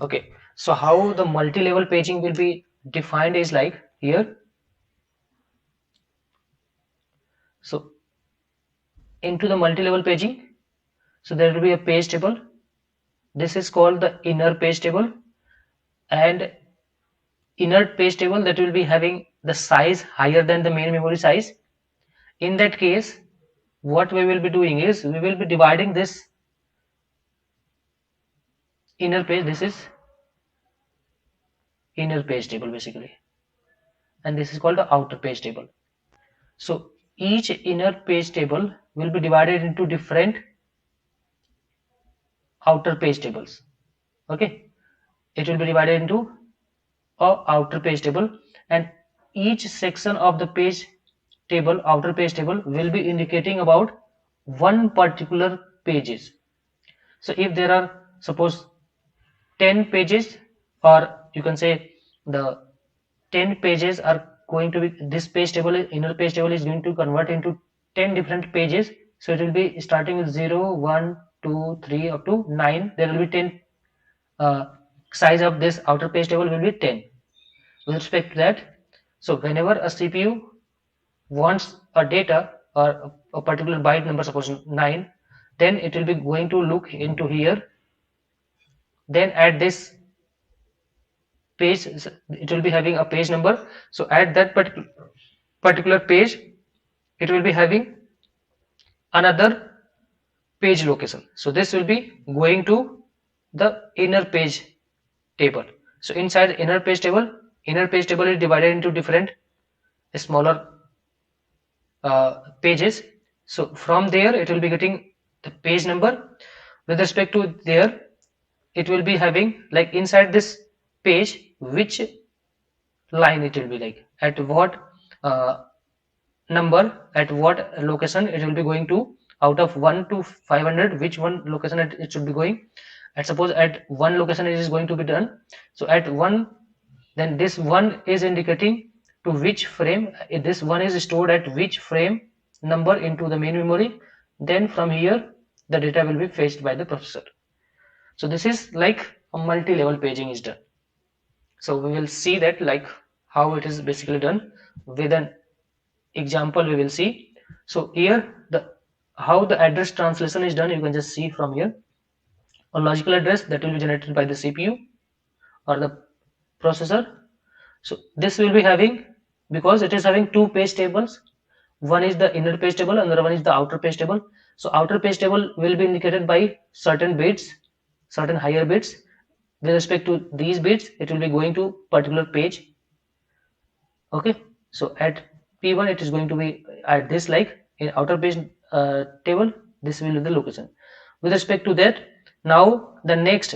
Okay, so how the multi-level paging will be defined is like here. So into the multi-level paging, so there will be a page table. This is called the inner page table, and inner page table that will be having the size higher than the main memory size. In that case, what we will be doing is we will be dividing this inner page. This is inner page table basically, and this is called the outer page table. So each inner page table will be divided into different outer page tables. Okay, it will be divided into a outer page table, and each section of the page table, outer page table, will be indicating about one particular pages. So if there are suppose 10 pages, or you can say the 10 pages are going to be, this page table, inner page table is going to convert into 10 different pages. So it will be starting with 0, 1, 2, 3 up to 9. There will be 10, size of this outer page table will be 10 with respect to that. So whenever a CPU wants a data or a particular byte number, suppose 9, then it will be going to look into here, then at this page it will be having a page number. So at that particular page it will be having another page location. So this will be going to the inner page table. So inside inner page table is divided into different smaller pages. So from there it will be getting the page number. With respect to there, it will be having like inside this page which line it will be, like at what number, at what location it will be going to, out of 1 to 500 which one location it should be going. And suppose at one location it is going to be done, so at one, then this one is indicating to which frame, this one is stored at which frame number into the main memory. Then from here the data will be fetched by the processor. So this is like a multi-level paging is done. So we will see that like how it is basically done with an example we will see. So here the how the address translation is done, you can just see from here. A logical address that will be generated by the CPU or the processor. So this will be having, because it is having two page tables, one is the inner page table, another one is the outer page table. So outer page table will be indicated by certain bits, certain higher bits. With respect to these bits, it will be going to particular page. Okay, so at P1 it is going to be at this, like in outer page table, this will be the location. With respect to that, now the next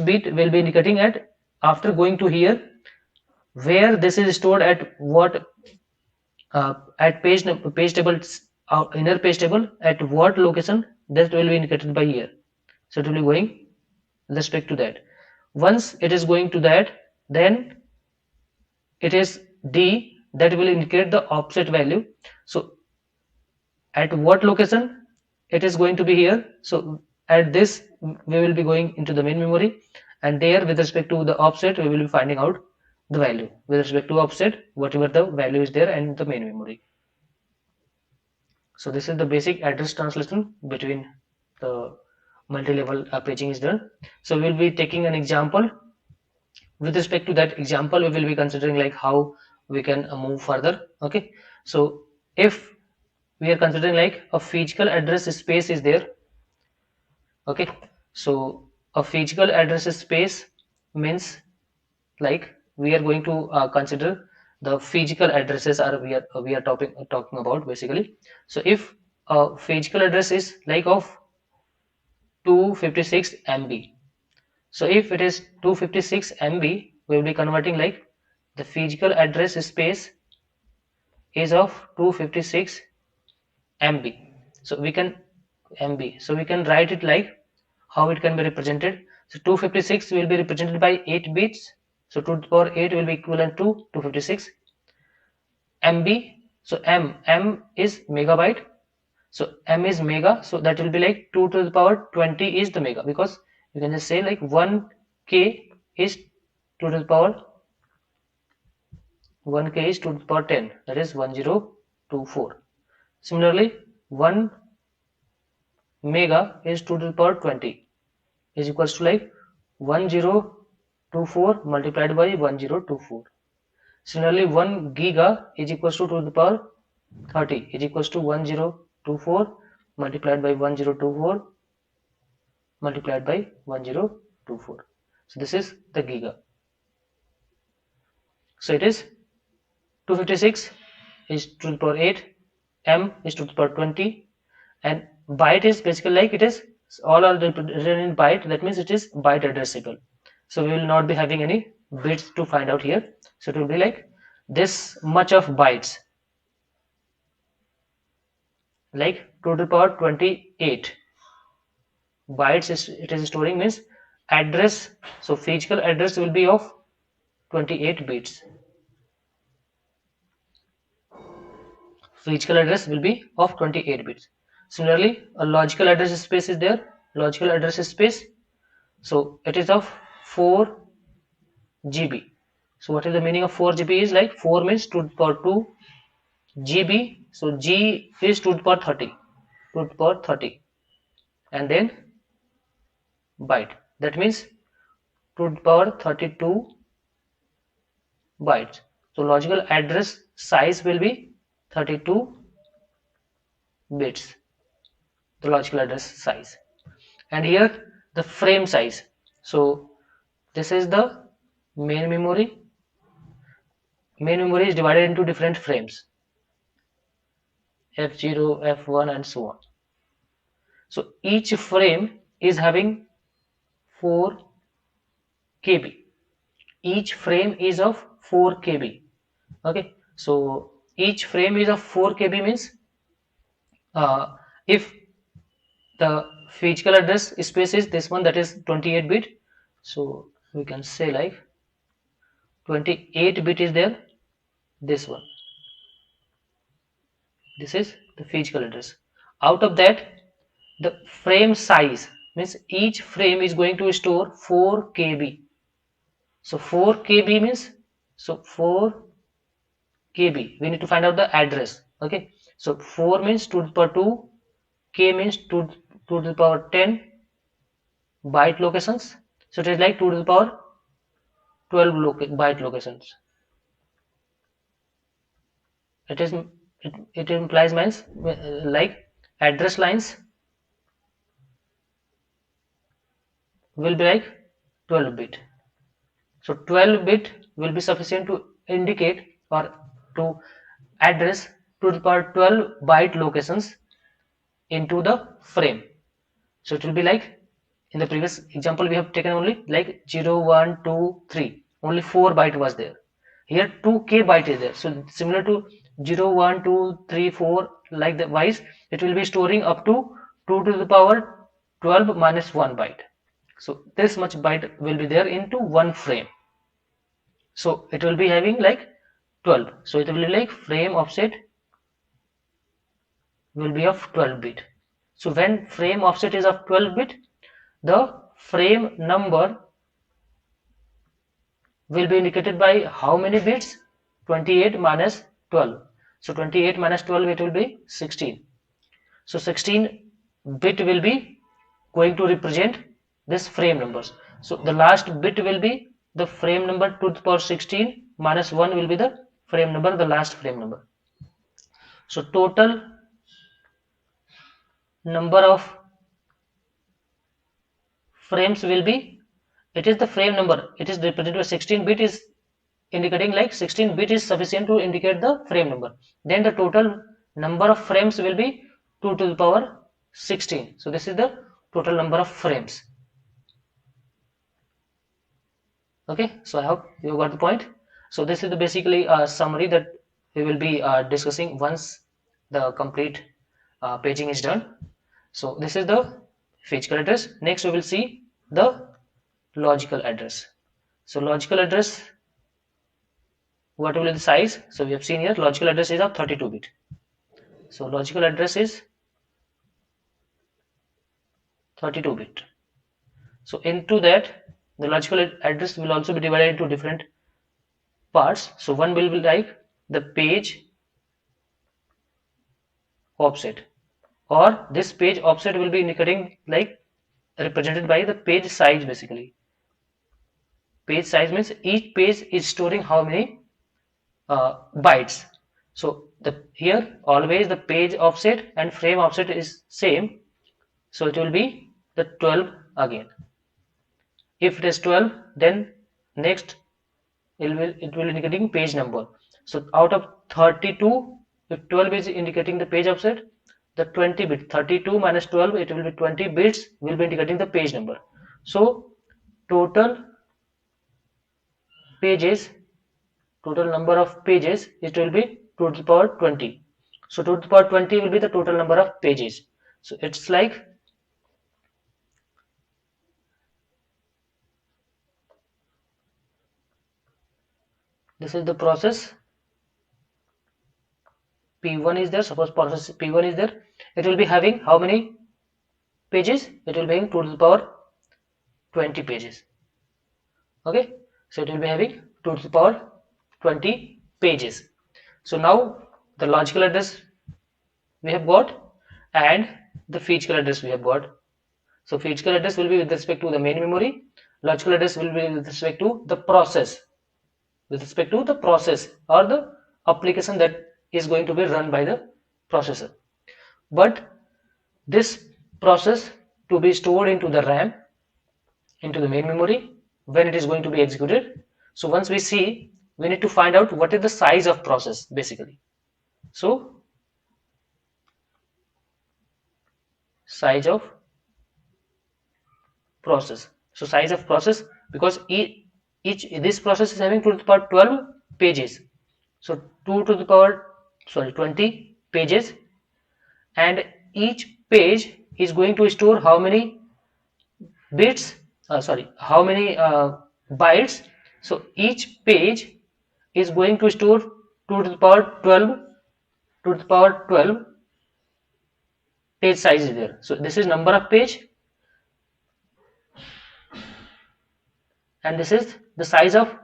bit will be indicating at, after going to here, where this is stored at what at page table, inner page table, at what location, that will be indicated by here. So it will be going with respect to that. Once it is going to that, then it is D, that will indicate the offset value. So at what location it is going to be here, so at this we will be going into the main memory, and there with respect to the offset we will be finding out the value with respect to offset, whatever the value is there and the main memory. So this is the basic address translation between the multi-level paging is done. So we will be taking an example. With respect to that example, we will be considering like how we can move further. Okay, so if we are considering like a physical address space is there. Okay, so a physical address space means like we are going to consider the physical addresses are we are talking about basically. So if a physical address is like of 256 MB, so if it is 256 MB, we will be converting like the physical address space is of 256 MB. So we can write it like how it can be represented. So 256 will be represented by 8 bits. So 2 to the power 8 will be equivalent to 256 MB. So M is megabyte. So M is mega. So that will be like 2 to the power 20 is the mega, because you can just say like 1K is 2 to the power 1k is 2 to the power 10, that is 1024. Similarly, 1 mega is 2 to the power 20 is equals to like 1024 multiplied by 1024. Similarly, 1 giga is equals to 2 to the power 30 is equals to 1024 multiplied by 1024 multiplied by 1024. So this is the giga. So it is 256 is to the power 8, m is to the power 20, and byte is basically like it is all are written in byte, that means it is byte addressable. So we will not be having any bits to find out here. So it will be like this much of bytes, like 2 to the power 28 bytes it is storing, means address, so physical address will be of 28 bits. Physical address will be of 28 bits. Similarly, a logical address space is there, logical address space, so it is of 4 GB. So what is the meaning of 4 GB is like 4 means 2 to the power 2 GB, so G is 2 to the power 30, 2 to the power 30, and then byte, that means 2 to the power 32 bytes. So logical address size will be 32 bits, the logical address size. And here the frame size, so this is the main memory. Main memory is divided into different frames, f0, f1 and so on. So each frame is having 4 KB. Each frame is of 4 KB. Okay, so each frame is of 4 KB means if the physical address space is this one, that is 28 bit, so we can say like 28 bit is there, this one, this is the physical address. Out of that, the frame size means each frame is going to store 4 KB. So 4 KB means, so 4 KB we need to find out the address. Okay, so 4 means 2 to the power 2, K means 2 to the power 10 byte locations, so it is like 2 to the power 12 byte locations. It implies means like address lines will be like 12 bit. So 12 bit will be sufficient to indicate or to address to the power 12 byte locations into the frame. So it will be like in the previous example we have taken only like 0, 1, 2, 3, only 4 byte was there. Here 2k byte is there, so similar to 0, 1, 2, 3, 4 like the wise, it will be storing up to 2 to the power 12 minus 1 byte. So this much byte will be there into one frame. So it will be having like 12, so it will be like frame offset will be of 12 bit. So when frame offset is of 12 bit, the frame number will be indicated by how many bits? 28 minus 12. So 28 minus 12, it will be 16. So 16 bit will be going to represent this frame numbers. So the last bit will be the frame number to the power 16 minus 1 will be the frame number, the last frame number. So total number of frames will be, it is the frame number, it is represented by 16 bit is indicating like 16 bit is sufficient to indicate the frame number. Then the total number of frames will be 2 to the power 16. So this is the total number of frames. Okay, so I hope you got the point. So this is the basically a summary that we will be discussing once the complete paging is done. So this is the physical address. Next we will see the logical address. So logical address, what will be the size? So we have seen here logical address is of 32 bit. So logical address is 32 bit. So into that the logical address will also be divided into different parts. So one will be like the page offset, or this page offset will be indicating like represented by the page size. Basically, page size means each page is storing how many bytes. So the here always the page offset and frame offset is same, so it will be the 12 again. If it is 12, then next it will indicating page number. So out of 32, if 12 is indicating the page offset, the 20 bit 32 minus 12, it will be 20 bits will be indicating the page number. So total pages, total number of pages, it will be 2 to the power 20. So 2 to the power 20 will be the total number of pages. So it's like this is the process. P1 is there. Suppose process P1 is there. It will be having how many pages? It will be having 2 to the power 20 pages. Okay, so it will be having 2 to the power 20 pages. So now the logical address we have got and the physical address we have got. So physical address will be with respect to the main memory, logical address will be with respect to the process, or the application that is going to be run by the processor. But this process to be stored into the RAM, into the main memory, when it is going to be executed. So once we see, we need to find out what is the size of process basically. So size of process. So size of process, because each this process is having 2 to the power 12 pages. So 2 to the power 20 pages, and each page is going to store how many bits, how many bytes. So each page is going to store 2 to the power 12, 2 to the power 12 page size is there. So this is number of page, and this is the size of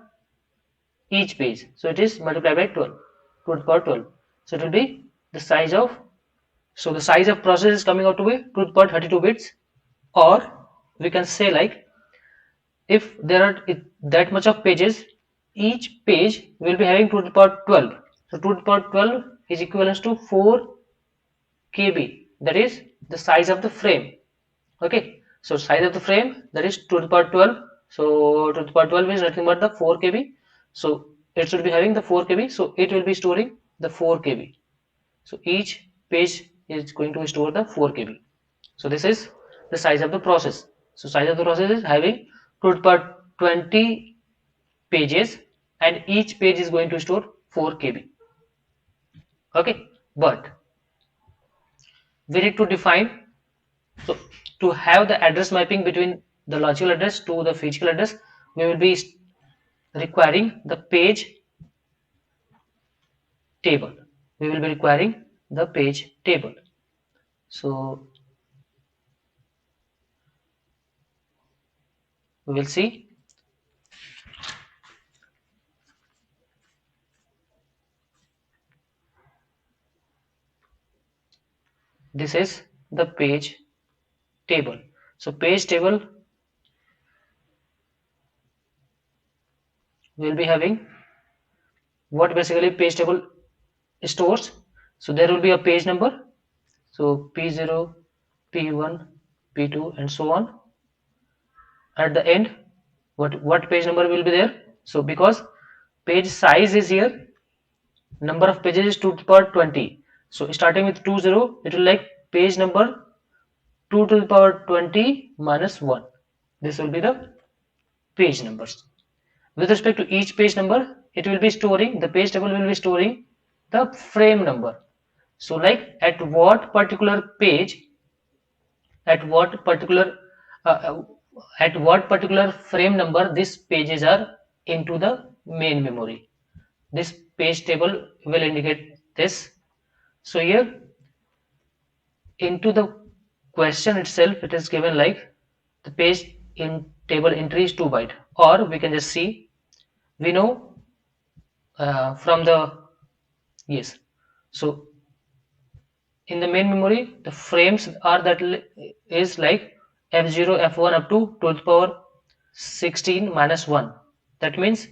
each page. So it is multiplied by 12, 2 to the power 12. So it will be the size of, so the size of process is coming out to be 2 to the power 32 bits, or we can say like if there are that much of pages, each page will be having 2 to the power 12. So 2 to the power 12 is equivalent to 4 KB, that is the size of the frame. Okay, so size of the frame, that is 2 to the power 12. So 2 to the power 12 is nothing but the 4 KB. So it should be having the 4 KB, so it will be storing the 4 KB. So each page is going to store the 4 KB. So this is the size of the process. So size of the process is having 2 to the power 20 pages, and each page is going to store 4 KB. Okay, but we need to define, so to have the address mapping between the logical address to the physical address, we will be requiring the page table. We will be requiring the page table. So we will see. This is the page table. So page table will be having what basically page table stores. So there will be a page number. So P0, P1, P2, and so on. At the end, what page number will be there? So because page size is here, number of pages is 2 to the power 20. So starting with 20, it will like page number 2 to the power 20 minus 1. This will be the page numbers. With respect to each page number, it will be storing, the page table will be storing the frame number. So like at what particular page, at what particular uh, at what particular frame number these pages are into the main memory. This page table will indicate this. So here into the question itself, it is given like the page in table entry is 2 byte, or we can just see, we know from the, yes, so in the main memory the frames are that is like f0 f1 up to the power 16 minus 1. That means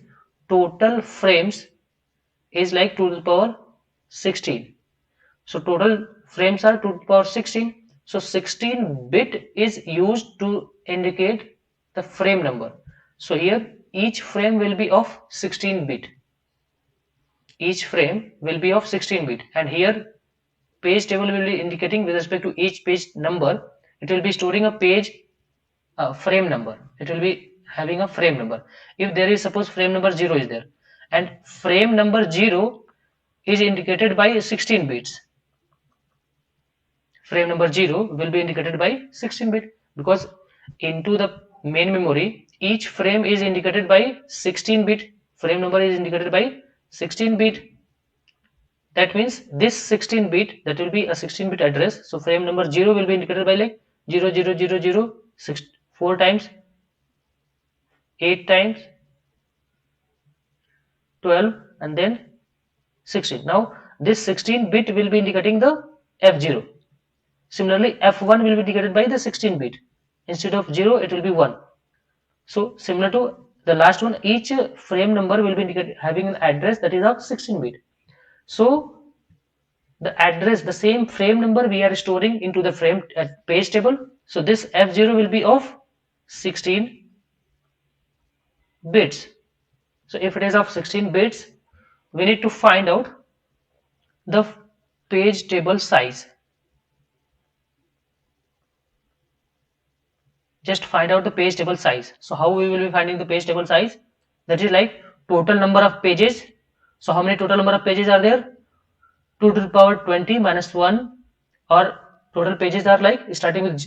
total frames is like 2 to the power 16. So total frames are 2 to the power 16. So 16 bit is used to indicate the frame number. So here each frame will be of 16 bit. Each frame will be of 16 bit, and here page table will be indicating with respect to each page number. It will be storing a page frame number. It will be having a frame number. If there is, suppose frame number 0 is there, and frame number 0 is indicated by 16 bits. Frame number 0 will be indicated by 16 bit, because into the main memory each frame is indicated by 16 bit. Frame number is indicated by 16 bit. That means this 16 bit, that will be a 16 bit address. So frame number 0 will be indicated by like 0 0 0 0 6 4 times, 8 times, 12, and then 16. Now this 16 bit will be indicating the f0. Similarly f1 will be indicated by the 16 bit. Instead of 0 it will be 1. So similar to the last one, each frame number will be indicated having an address that is of 16 bit. So the address, the same frame number we are storing into the frame page table. So this f0 will be of 16 bits. So if it is of 16 bits, we need to find out the page table size. Just find out the page table size. So how we will be finding the page table size? That is like total number of pages. So how many total number of pages are there? 2 to the power 20 minus 1, or total pages are like starting with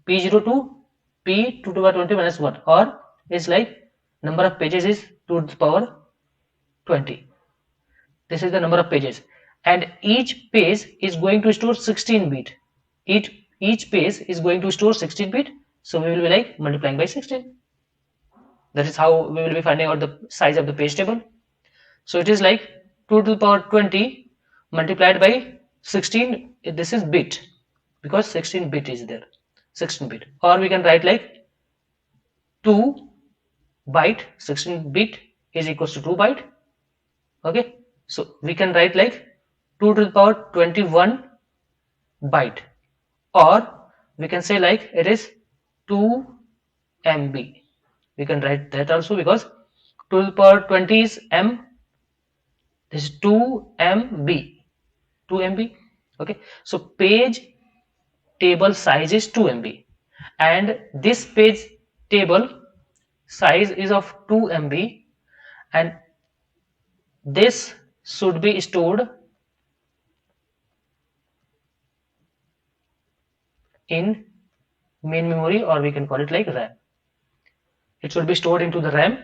p0 to p 2 to the power 20 minus 1, or is like number of pages is 2 to the power 20. This is the number of pages, and each page is going to store 16 bit. Each page is going to store 16 bit. So we will be like multiplying by 16. That is how we will be finding out the size of the page table. So it is like 2 to the power 20 multiplied by 16. This is bit, because 16 bit is there, 16 bit. Or we can write like 2 byte, 16 bit is equals to 2 byte. Okay, so we can write like 2 to the power 21 byte, or we can say like it is 2 MB. We can write that also, because 2 to the power 20 is M. This is 2 MB. 2 MB. Okay, so page table size is 2 MB, and this page table size is of 2 MB, and this should be stored in main memory, or we can call it like RAM. It should be stored into the RAM,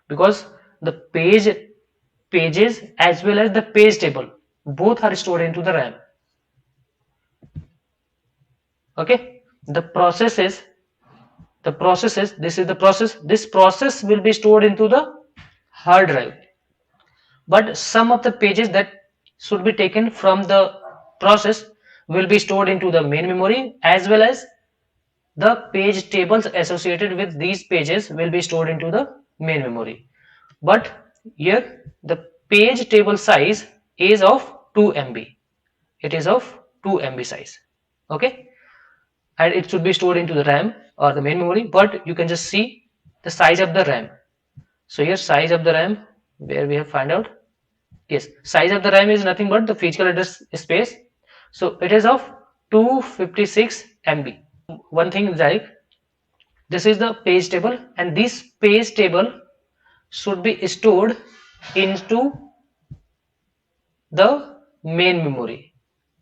because the pages as well as the page table both are stored into the RAM. Okay, the processes, this is the process. This process will be stored into the hard drive, but some of the pages that should be taken from the process will be stored into the main memory, as well as the page tables associated with these pages will be stored into the main memory. But here the page table size is of 2 MB. It is of 2 MB size. Okay, and it should be stored into the RAM or the main memory, but you can just see the size of the RAM. So here size of the RAM, where we have found out, yes, size of the RAM is nothing but the physical address space. So it is of 256 MB. One thing is like, this is the page table, and this page table should be stored into the main memory.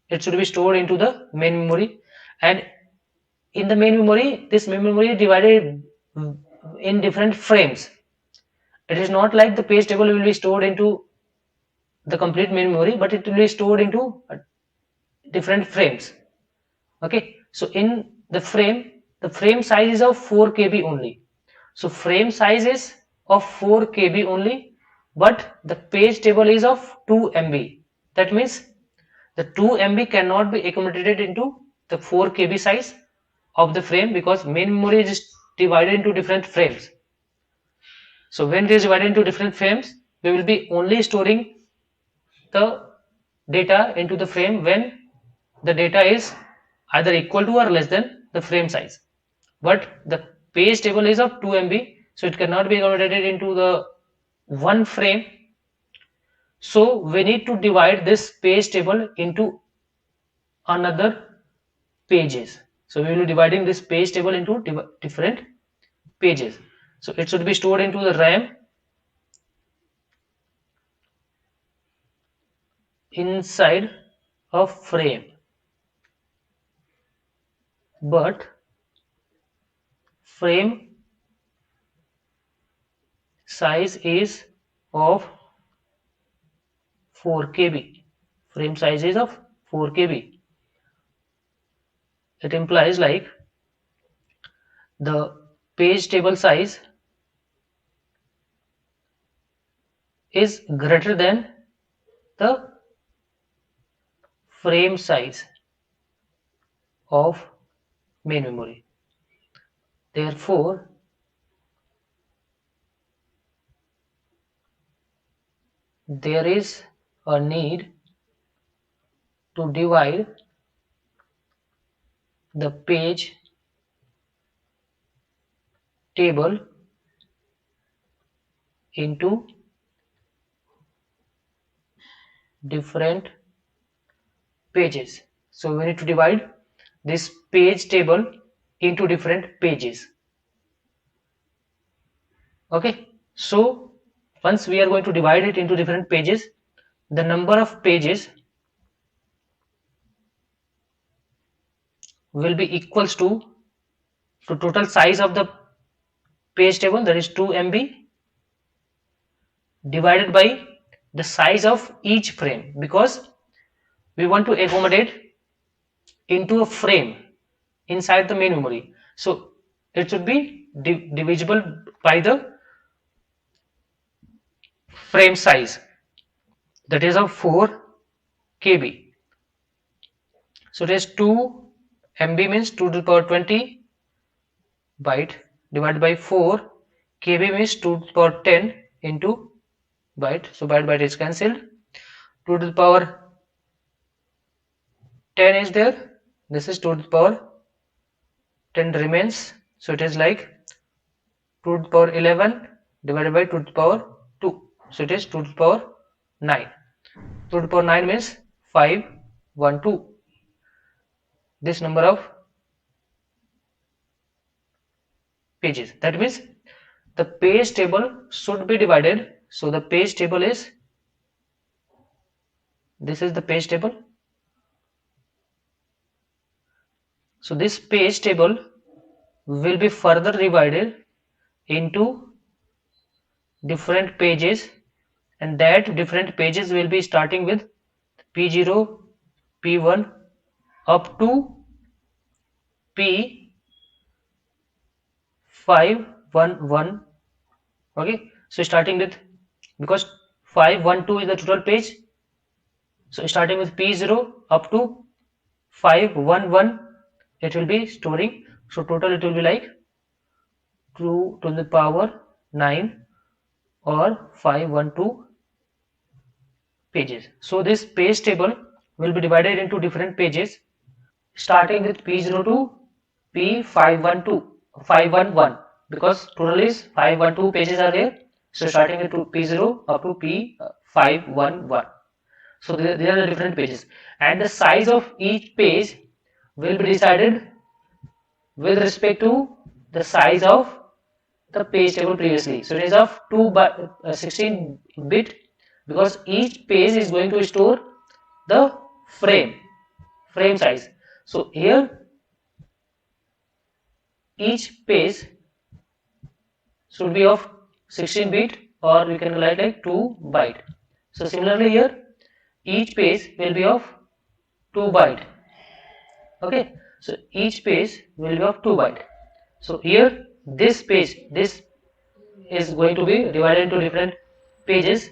It should be stored into the main memory, and in the main memory, this main memory is divided in different frames. It is not like the page table will be stored into the complete main memory, but it will be stored into different frames. Okay, so in the frame size is of 4 KB only. So frame size is of 4 KB only, but the page table is of 2 MB. That means the 2 MB cannot be accommodated into the 4 KB size of the frame, because main memory is divided into different frames. So when it is divided into different frames, we will be only storing the data into the frame when the data is either equal to or less than the frame size. But the page table is of 2 MB, so it cannot be accommodated into the one frame. So we need to divide this page table into another pages. So we will be dividing this page table into different pages. So it should be stored into the RAM inside a frame, but frame size is of 4 KB. Frame size is of 4 KB. It implies like the page table size is greater than the frame size of main memory. Therefore, there is a need to divide the page table into different pages. So we need to divide this page table into different pages. Okay, so once we are going to divide it into different pages, the number of pages will be equals to total size of the page table, that is 2 MB, divided by the size of each frame, because we want to accommodate into a frame inside the main memory. So it should be divisible by the frame size, that is of 4 KB. So it is 2 MB means 2 to the power 20 byte divided by 4 KB means 2 to the power 10 into byte. So byte is cancelled. 2 to the power 10 is there. This is 2 to the power 10 remains. So it is like 2 to the power 11 divided by 2 to the power 2. So it is 2 to the power 9. 2 to the power 9 means 512. This number of pages. That means the page table should be divided. So the page table is, this is the page table. So this page table will be further divided into different pages, and that different pages will be starting with P0, P1 up to P511. Okay, so starting with, because 512 is the total page, so starting with P0 up to 511 it will be storing. So total it will be like 2 to the power 9 or 512 pages. So this page table will be divided into different pages starting with P0 to P512 511, because total is 512 pages are there. So starting with P0 up to P511. So these are the different pages, and the size of each page will be decided with respect to the size of the page table previously. So it is of 2 by 16 bit, because each page is going to store the frame size. So here each page should be of 16 bit, or we can write like 2 byte. So similarly here each page will be of 2 byte. Okay, so each page will be of 2 byte. So here this page, this is going to be divided into different pages.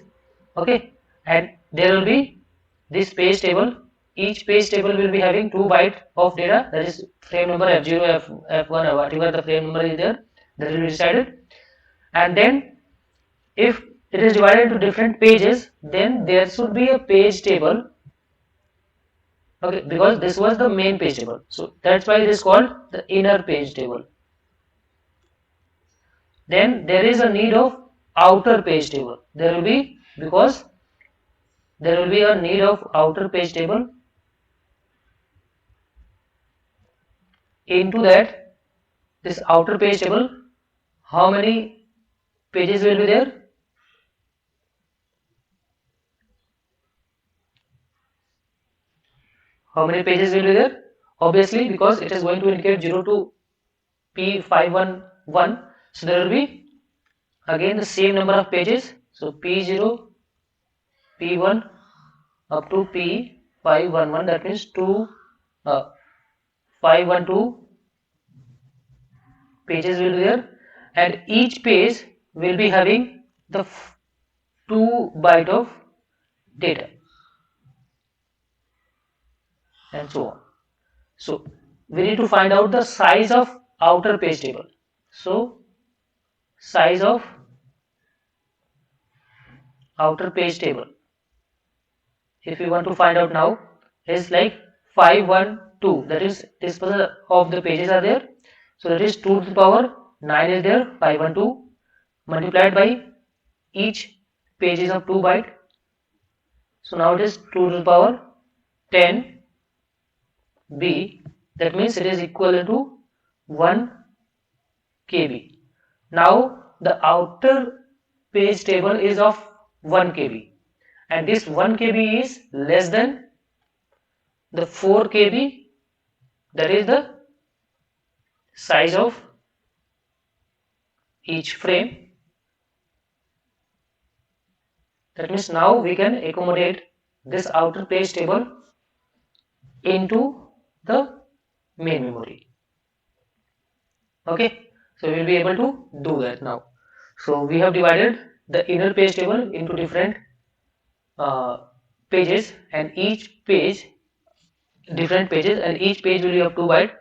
Okay, and there will be this page table. Each page table will be having 2 bytes of data, that is frame number F0, F1, or whatever the frame number is there, that will be decided. And then if it is divided into different pages, then there should be a page table. Okay, because this was the main page table, so that's why it is called the inner page table. Then there is a need of outer page table. There will be, because there will be a need of outer page table. Into that, this outer page table, how many pages will be there? How many pages will be there? Obviously, because it is going to indicate 0 to P511, so there will be again the same number of pages. So P0, P1 up to P511, that means 512 pages will be there, and each page will be having the 2 byte of data, and so on. So we need to find out the size of outer page table. So size of outer page table, if we want to find out now, is like 512, that is this much of the pages are there, so that is 2 to the power 9 is there, 512 multiplied by each page is of 2 byte, so now it is 2 to the power 10 B, that means it is equal to 1 KB. Now the outer page table is of 1 KB, and this 1 KB is less than the 4 KB, that is the size of each frame. That means now we can accommodate this outer page table into the main memory. Okay, so we will be able to do that now. So we have divided the inner page table into different pages, and each page different pages, and each page will be of 2 byte,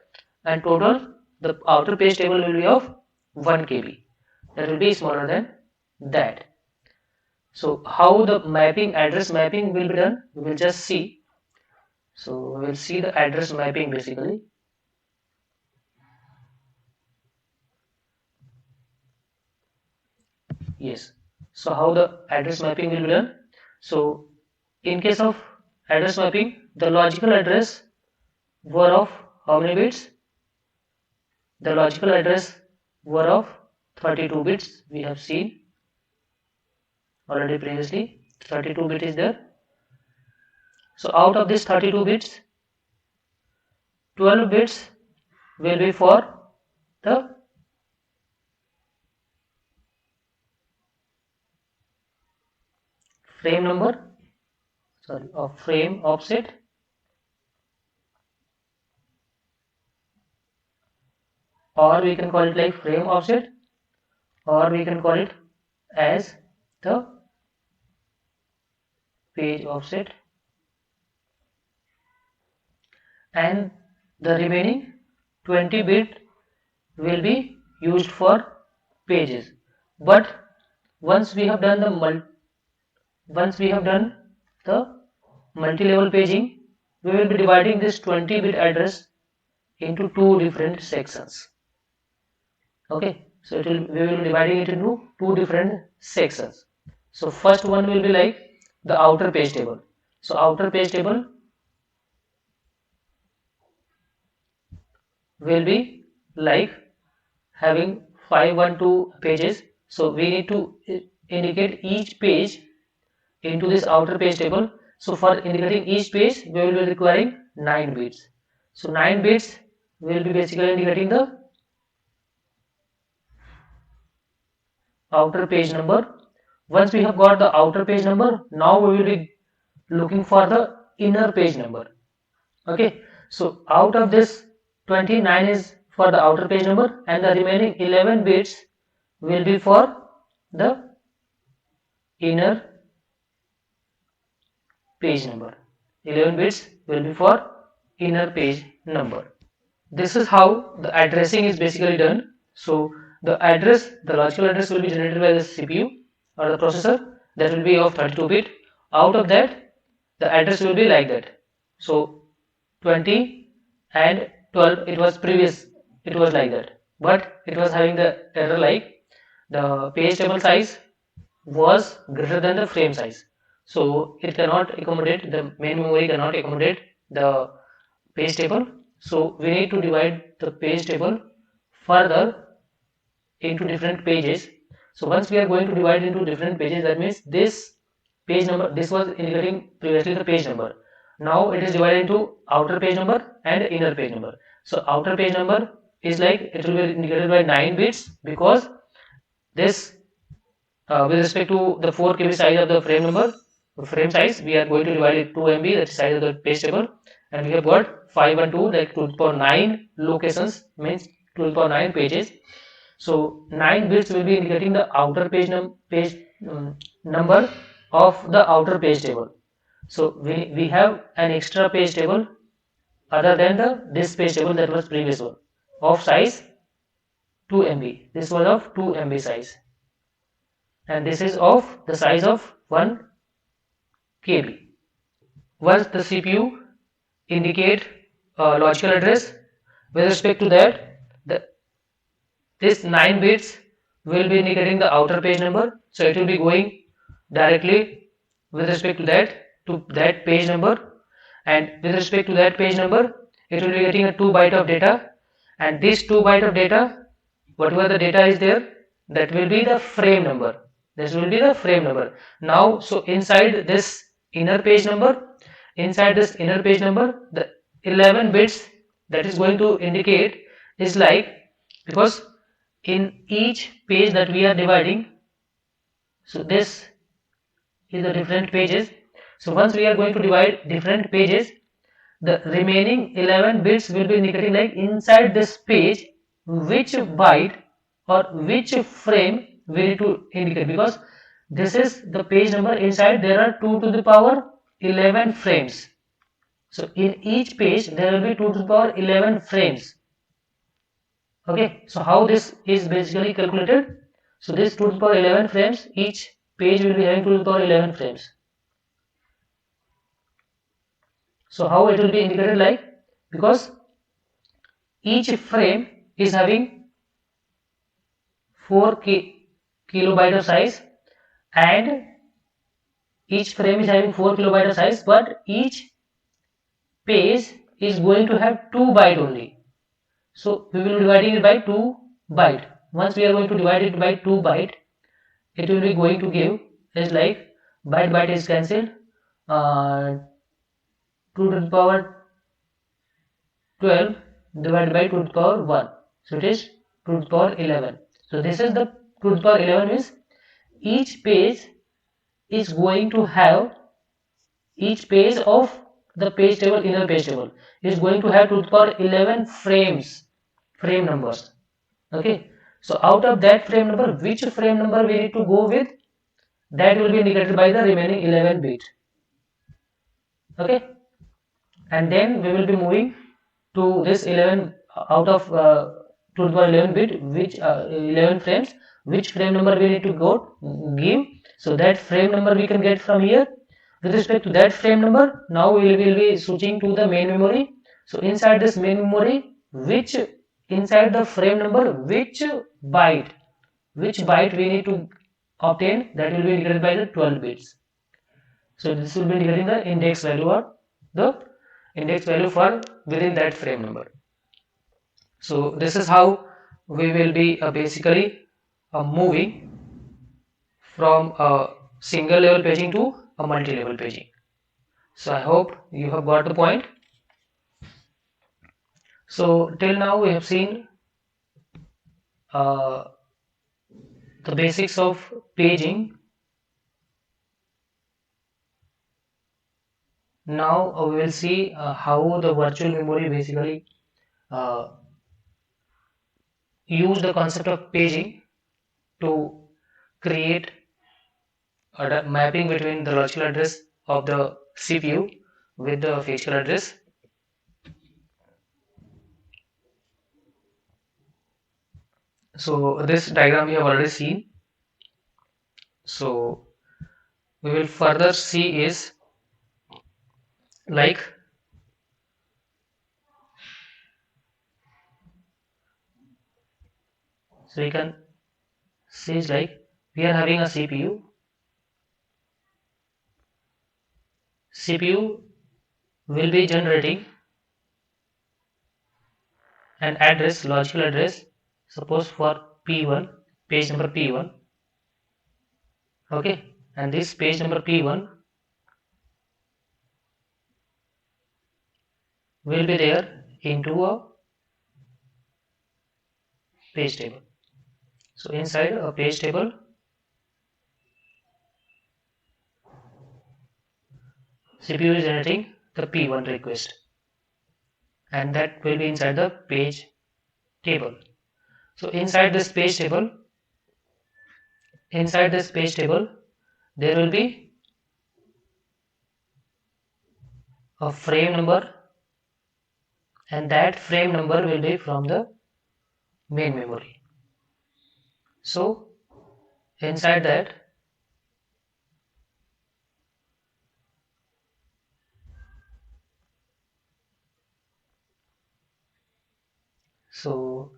and total the outer page table will be of 1 KB, that will be smaller than that. So how the mapping, address mapping will be done, we will just see. So we will see the address mapping basically. Yes, so how the address mapping will be done. So in case of address mapping, the logical address were of how many bits? The logical address were of 32 bits, we have seen already previously, 32 bit is there. So out of this 32 bits, 12 bits will be for the frame number, sorry, of frame offset, or we can call it like frame offset, or we can call it as the page offset, and the remaining 20 bit will be used for pages. But once we have done the multi-level paging, we will be dividing this 20 bit address into 2 different sections. Okay, so we will be dividing it into 2 different sections. So first one will be like the outer page table. So outer page table will be like having 512 pages. So we need to indicate each page into this outer page table. So for indicating each page, we will be requiring 9 bits. So 9 bits will be basically indicating the outer page number. Once we have got the outer page number, now we will be looking for the inner page number. Okay, so out of this 29 is for the outer page number, and the remaining 11 bits will be for the inner page number. 11 bits will be for inner page number. This is how the addressing is basically done. So the address, the logical address will be generated by the CPU or the processor, that will be of 32 bit. Out of that, the address will be like that. So 20 and 12, it was previous, it was like that, but it was having the error like the page table size was greater than the frame size. So it cannot accommodate, the main memory cannot accommodate the page table. So we need to divide the page table further into different pages. So once we are going to divide into different pages, that means this page number, this was indicating previously the page number. Now it is divided into outer page number and inner page number. So outer page number is like, it will be indicated by 9 bits, because this with respect to the 4 KB size of the frame number, frame size, we are going to divide it 2 MB, that is size of the page table, and we have got 5 and 2, like 2 to the power 9 locations, means 2 to the power 9 pages. So 9 bits will be indicating the outer page number of the outer page table. So we have an extra page table other than the this page table that was previous one, of size 2 MB. This was of 2 MB size, and this is of the size of 1 KB. Once the CPU indicate a logical address, with respect to that, this 9 bits will be indicating the outer page number, so it will be going directly with respect to that page number, and with respect to that page number, it will be getting a 2 byte of data, and this 2 byte of data, whatever the data is there, that will be the frame number. This will be the frame number. Now, so inside this inner page number, the 11 bits that is going to indicate is like, because in each page that we are dividing, so this is the different pages. So once we are going to divide different pages, the remaining 11 bits will be indicating like inside this page which byte or which frame we need to indicate, because this is the page number, inside there are 2 to the power 11 frames. So in each page there will be 2 to the power 11 frames. Okay, so how this is basically calculated? So this 2 to the power 11 frames, each page will be having 2 to the power 11 frames. So how it will be indicated like, because each frame is having 4 kilobyte of size, and each frame is having 4 kilobyte of size, but each page is going to have 2 byte only. So we will be dividing it by 2 byte. Once we are going to divide it by 2 byte, it will be going to give is like byte is cancelled, 2 to the power 12 divided by 2 to the power 1. So it is 2 to the power 11. So this is the 2 to the power 11 means each page is going to have, each page of the page table, inner page table, is going to have 2 to the power 11 frames, frame numbers. Okay, so out of that frame number, which frame number we need to go with, that will be indicated by the remaining 11 bit. Okay, and then we will be moving to this 11 out of 2 to the power 11 bit, which 11 frames, which frame number we need to give. So that frame number we can get from here. With respect to that frame number, now we will be switching to the main memory. So inside this main memory, which inside the frame number, which byte we need to obtain, that will be indicated by the 12 bits. So this will be indicating the index value, or the index value for within that frame number. So this is how we will be basically moving from a single level paging to a multi-level paging. So I hope you have got the point. So till now we have seen the basics of paging. Now we will see how the virtual memory basically use the concept of paging to create a mapping between the logical address of the CPU with the physical address. So this diagram we have already seen. So we will further see is like so we can see is like we are having a CPU will be generating an address, logical address, suppose for P1, page number P1, okay, and this page number P1 will be there into a page table. So inside a page table, CPU is generating the P1 request, and that will be inside the page table. So inside this page table, there will be a frame number, and that frame number will be from the main memory. So inside that, so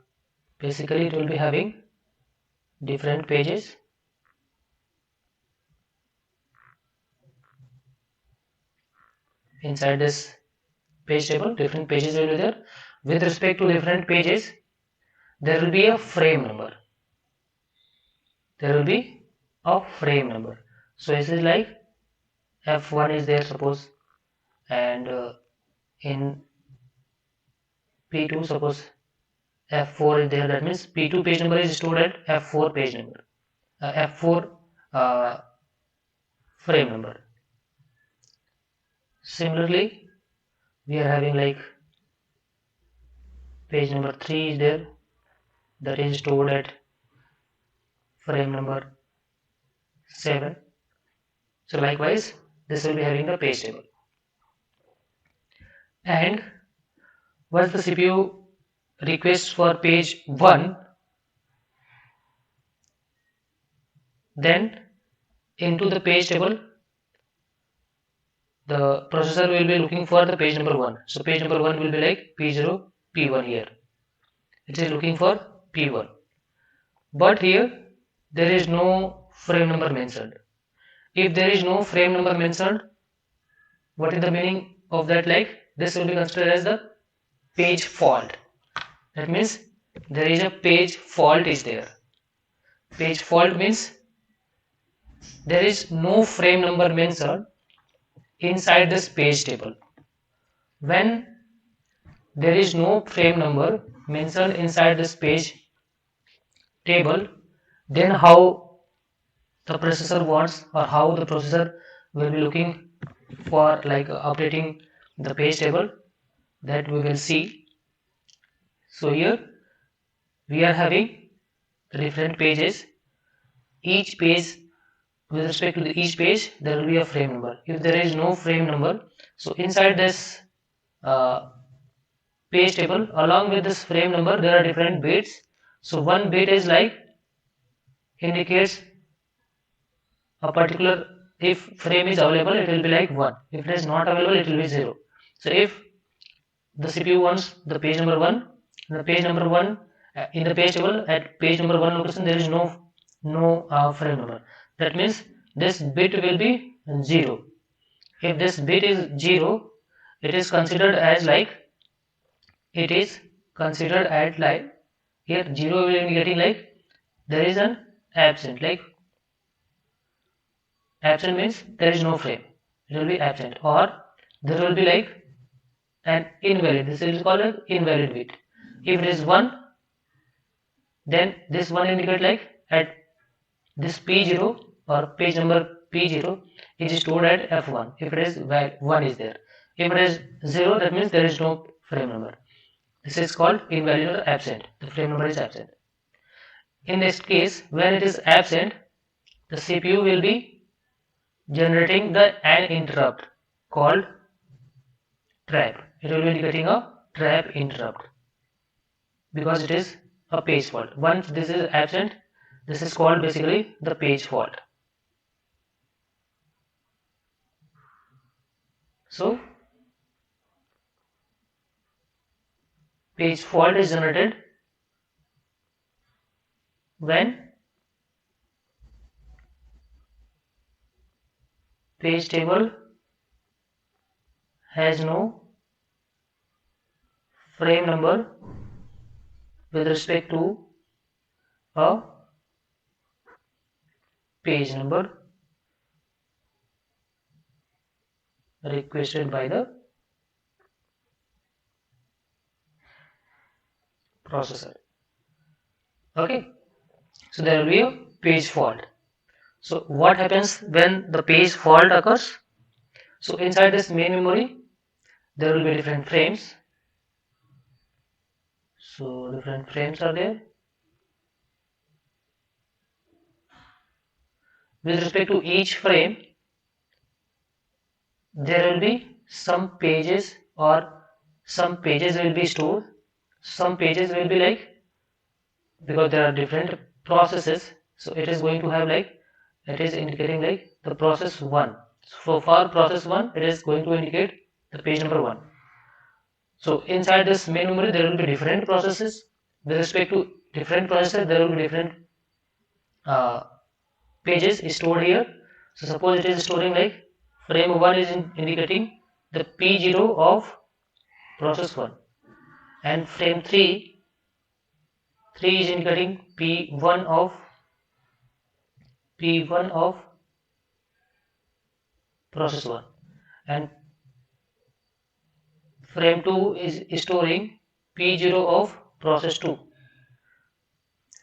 basically it will be having different pages. Inside this page table, different pages will be there. With respect to different pages, there will be a frame number. So this is like F1 is there, suppose, and in P2, suppose F4 is there. That means P2 page number is stored at F4 page number, F4 frame number. Similarly, we are having like page number 3 is there, that is stored at frame number 7. So likewise, this will be having the page table. And once the CPU requests for page 1, then into the page table, the processor will be looking for the page number 1. So page number 1 will be like P0, P1 here. It is looking for P1. But here, there is no frame number mentioned. If there is no frame number mentioned, what is the meaning of that? Like this will be considered as the page fault. That means there is a page fault is there. Page fault means there is no frame number mentioned inside this page table. When there is no frame number mentioned inside this page table, then how the processor wants, or how the processor will be looking for like updating the page table, that we will see. So here we are having different pages. Each page, with respect to each page, there will be a frame number. If there is no frame number, so inside this page table, along with this frame number, there are different bits. So one bit is like indicates a particular, if frame is available, it will be like 1. If it is not available, it will be 0. So if the CPU wants the page number 1, the page number 1 in the page table at page number 1 location, there is no frame number. That means this bit will be 0. If this bit is 0, it is considered as like, here 0 will be getting like there is an absent, like absent means there is no frame, it will be absent, or there will be like an invalid, this is called an invalid bit. If it is 1, then this 1 indicate like at this P0 or page number P0 is stored at F1 if it is 1 is there. If it is 0, that means there is no frame number. This is called invalid or absent. The frame number is absent. In this case, when it is absent, the CPU will be generating an interrupt called trap. It will be indicating a trap interrupt because it is a page fault. Once this is absent, this is called basically the page fault. So page fault is generated when page table has no frame number with respect to a page number requested by the processor. Okay, so there will be a page fault. So what happens when the page fault occurs? So inside this main memory there will be different frames. So different frames are there. With respect to each frame, there will be some pages or some pages will be stored. Some pages will be like, because there are different processes, so it is going to have like, it is indicating like the process 1. So for process 1, it is going to indicate the page number 1. So inside this main memory, there will be different processes. With respect to different processes, there will be different uh, pages stored here. So suppose it is storing like frame 1 is indicating the P0 of process 1, and frame 3 is indicating P1 of process 1, and frame 2 is storing P0 of process 2.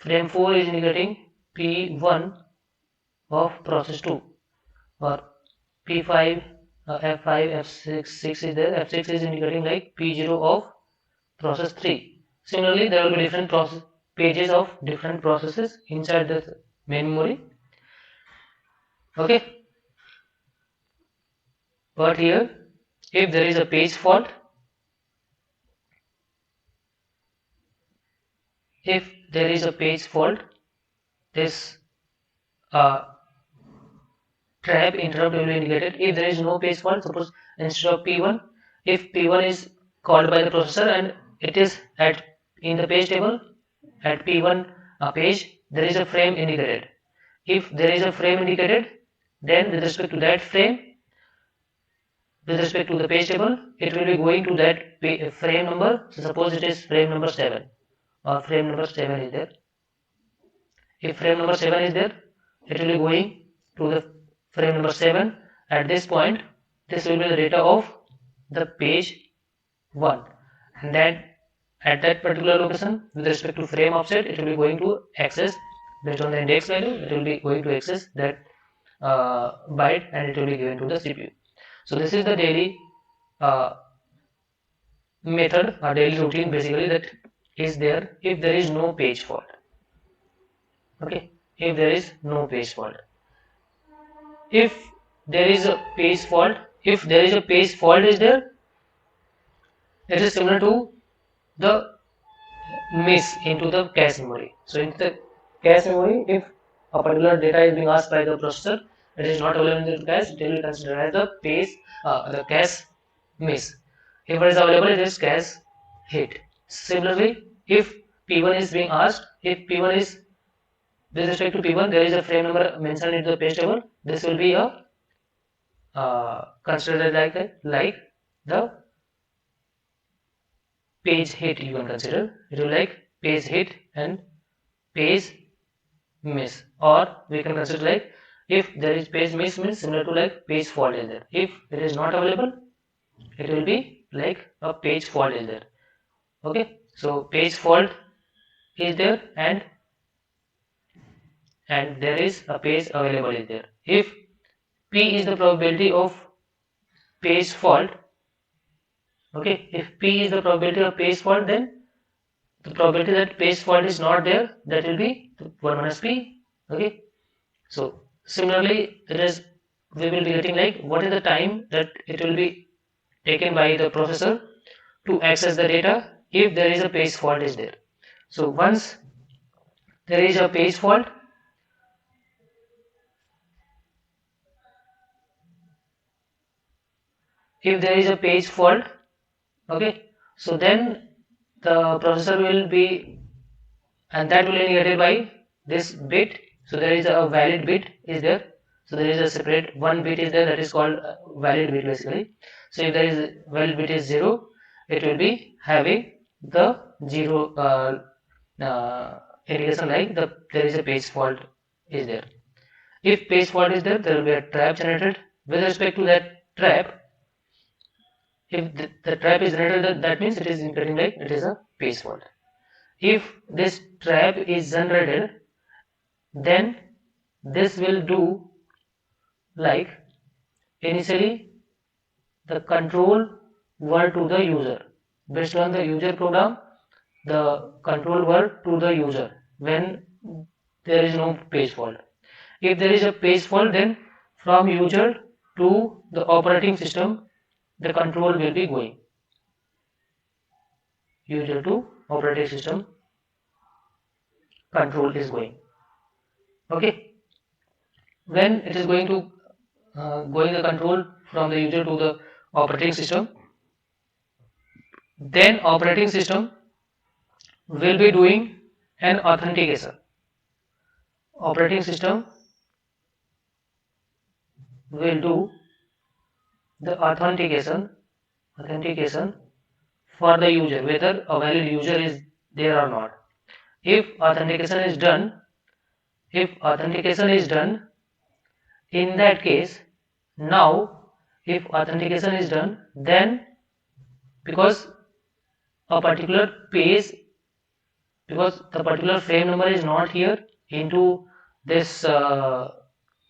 Frame 4 is indicating P1 of process 2, or P5, F5, F6, 6 is there. F6 is indicating like P0 of process 3. Similarly, there will be different pages of different processes inside the main memory. Okay, but here, if there is a page fault, this trap interrupt will be indicated. If there is no page fault, suppose instead of P1, if P1 is called by the processor and it is at in the page table at P1 page, there is a frame indicated. If there is a frame indicated, then with respect to that frame, with respect to the page table, it will be going to that frame number. So suppose it is frame number 7, or frame number 7 is there. If frame number 7 is there, it will be going to the frame number 7. At this point, this will be the data of the page 1, and then at that particular location, with respect to frame offset, it will be going to access based on the index value. It will be going to access that byte, and it will be given to the CPU. So this is the daily method or daily routine basically that is there if there is no page fault. Okay, if there is no page fault. If there is a page fault, is there, it is similar to the miss into the cache memory. So in the cache memory, if a particular data is being asked by the processor, it is not available in the cache, it will be considered as the cache miss. If it is available, it is cache hit. Similarly, if P1 is being asked, if P1 is with respect to P1, there is a frame number mentioned in the page table. This will be a considered like the page hit. You can consider it will like page hit and page miss, or we can consider like if there is page miss means similar to like page fault is there. If it is not available, it will be like a page fault is there. Okay, so page fault is there, and there is a page available is there. If P is the probability of page fault, okay, if P is the probability of page fault, then the probability that page fault is not there, that will be 1 minus P. Okay, so Similarly, we will be getting like what is the time that it will be taken by the processor to access the data if there is a page fault is there. So once there is a page fault, if there is a page fault, okay, so then the processor will be, and that will be indicated by this bit. So there is a valid bit is there, so there is a separate one bit is there, that is called valid bit basically. So if there is valid bit is 0, it will be having the 0 indication like there is a page fault is there. If page fault is there, there will be a trap generated. With respect to that trap, if the trap is generated, that means it is indicating like it is a page fault. If this trap is generated, then this will do like initially the control word to the user. Based on the user program, the control word to the user when there is no page fault. If there is a page fault, then from user to the operating system, the control will be going. User to operating system control is going. Okay. When it is going to going the control from the user to the operating system, then operating system will be doing an authentication. Operating system will do the authentication for the user, whether a valid user is there or not. If authentication is done, in that case, now if authentication is done, then because a particular page, because the particular frame number is not here into this